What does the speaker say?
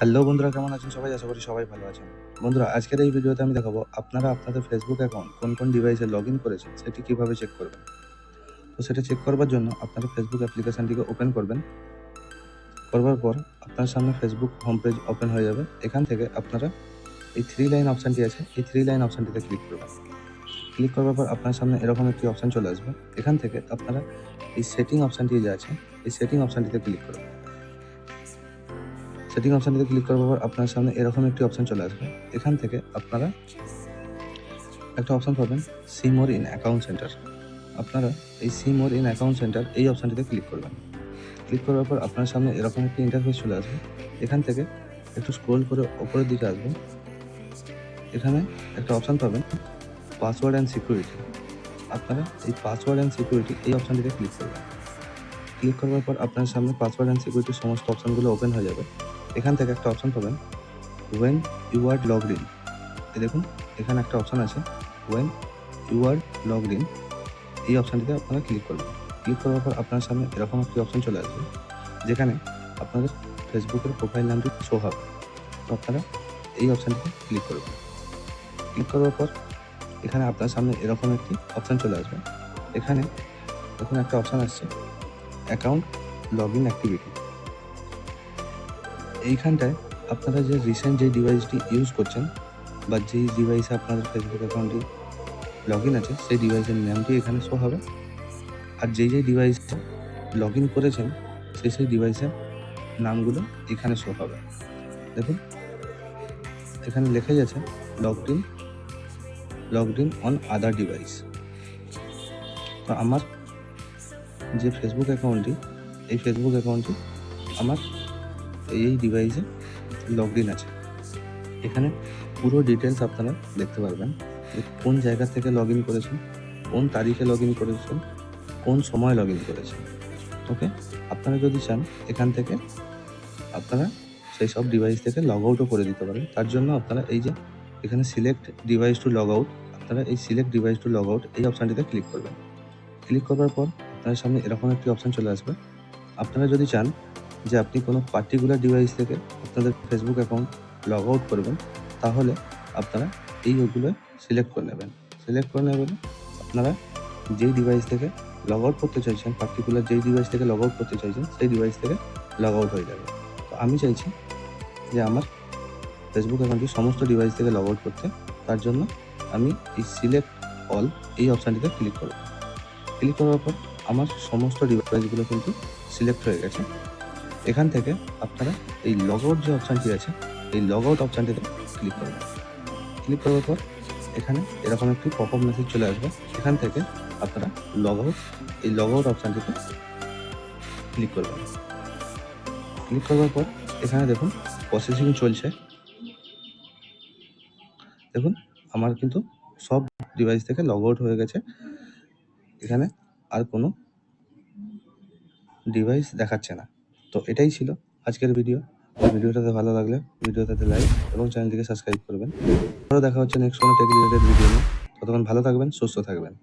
Hello বন্ধুরা, কেমন আছেন সবাই? আশা করি সবাই ভালো আছেন। বন্ধুরা, আজকের এই ভিডিওতে আমি দেখাবো আপনারা আপনাদের ফেসবুক অ্যাকাউন্ট কোন ডিভাইসে লগইন করেছেন সেটি কিভাবে চেক করবেন। তো সেটা চেক করবার জন্য আপনারা ফেসবুক অ্যাপ্লিকেশনটিকে ওপেন করবেন। করবার পর আপনার সামনে ফেসবুক হোম পেজ ওপেন হয়ে যাবে। এখান থেকে আপনারা এই 3 লাইন অপশনটি আছে, এই 3 লাইন অপশনটিতে ক্লিক করবেন। ক্লিক করবার পর আপনার সামনে এরকম একটি অপশন চলে আসবে। এখান থেকে আপনারা এই সেটিং অপশনটি যে আছে, এই সেটিং অপশনটিতে ক্লিক করবেন। সেটিং অপশনটিতে ক্লিক করার পর আপনার সামনে এরকম একটি অপশন চলে আসবে। এখান থেকে আপনারা একটা অপশন পাবেন, see more in account centre. আপনারা এই see more in account centre এই অপশনটিতে ক্লিক করবেন। ক্লিক করার পর আপনার সামনে এরকম একটি ইন্টারফেস চলে আসবে। এখান থেকে একটু স্ক্রোল করে ওপরের দিকে আসবেন। এখানে একটা অপশন পাবেন, পাসওয়ার্ড অ্যান্ড সিকিউরিটি। আপনারা এই পাসওয়ার্ড অ্যান্ড সিকিউরিটি এই অপশনটিতে ক্লিক করবেন। ক্লিক করার পর আপনার সামনে পাসওয়ার্ড অ্যান্ড সিকিউরিটির সমস্ত অপশনগুলো ওপেন হয়ে যাবে। এখান থেকে একটা অপশন পাবেন, when you are logged in. দেখুন এখানে একটা অপশন আছে, when you are logged in. এই অপশানটিতে আপনারা ক্লিক করবেন। ক্লিক করার পর আপনার সামনে এরকম একটি অপশন চলে আসবে, যেখানে আপনাদের ফেসবুকের প্রোফাইল নামটি শো হবে। তো আপনারা এই অপশানটিতে ক্লিক করবেন। ক্লিক করার পর এখানে আপনার সামনে এরকম একটি অপশান চলে আসবে। এখানে দেখুন একটা অপশান আসছে, অ্যাকাউন্ট লগ ইন অ্যাক্টিভিটি। এইখানটায় আপনারা যে রিসেন্ট যে ডিভাইসটি ইউজ করছেন বা যেই ডিভাইসে আপনাদের ফেসবুক অ্যাকাউন্টটি লগ ইন আছে, সেই ডিভাইসের নামটি এখানে শো হবে। আর যেই ডিভাইসে লগ ইন করেছেন সেই ডিভাইসের নামগুলো এখানে শো হবে। দেখুন এখানে লেখাই আছে logged in on other device. তো আমার যে ফেসবুক অ্যাকাউন্টটি, এই ফেসবুক অ্যাকাউন্টটি আমার এই ডিভাইসে লগড ইন আছে। এখানে পুরো ডিটেলস আপনারা দেখতে পারবেন, যে কোন জায়গা থেকে লগ ইন করেছেন, কোন তারিখে লগ ইন করেছেন, কোন সময় লগ ইন করেছেন। ওকে, আপনারা যদি চান এখান থেকে আপনারা সেই সব ডিভাইস থেকে লগ আউটও করে দিতে পারেন। তার জন্য আপনারা এই যে এখানে select device to log out, আপনারা এই select device to log out এই অপশানটিতে ক্লিক করবেন। ক্লিক করার পর আপনার সামনে এরকম একটি অপশান চলে আসবে। আপনারা যদি চান যে আপনি কোনো পার্টিকুলার ডিভাইস থেকে আপনাদের ফেসবুক অ্যাকাউন্ট লগ আউট করবেন, তাহলে আপনারা ওগুলো সিলেক্ট করে নেবেন। সিলেক্ট করে নেবেন আপনারা যেই ডিভাইস থেকে লগ আউট করতে চাইছেন, পার্টিকুলার যেই ডিভাইস থেকে লগ আউট করতে চাইছেন সেই ডিভাইস থেকে লগ আউট হয়ে যাবে। তো আমি চাইছি যে আমার ফেসবুক অ্যাকাউন্টটি সমস্ত ডিভাইস থেকে লগ আউট করতে। তার জন্য আমি এই সিলেক্ট অল এই অপশানটিতে ক্লিক করব। ক্লিক করার পর আমার সমস্ত ডিভাইসগুলো কিন্তু সিলেক্ট হয়ে গেছে। এখান থেকে আপনারা এই লগ আউট যে অপশানটি আছে, এই লগ আউট অপশানটিতে ক্লিক করবেন। ক্লিক করার পর এখানে এরকম একটি পপ আপ মেসেজ চলে আসবে। এখান থেকে আপনারা এই লগ আউট অপশানটিতে ক্লিক করবেন। ক্লিক করবার পর এখানে দেখুন প্রসেসিং চলছে। দেখুন আমার কিন্তু সব ডিভাইস থেকে লগ আউট হয়ে গেছে। এখানে আর কোনো ডিভাইস দেখাচ্ছে না। তো এটাই ছিল আজকের ভিডিও। ভিডিওটাতে ভালো লাগলে ভিডিওটাতে লাইক এবং চ্যানেলটিকে সাবস্ক্রাইব করবেন। আবারও দেখা হচ্ছে নেক্সট কোনো টেক রিলেটেড ভিডিও নিয়ে। ততক্ষণ ভালো থাকবেন, সুস্থ থাকবেন।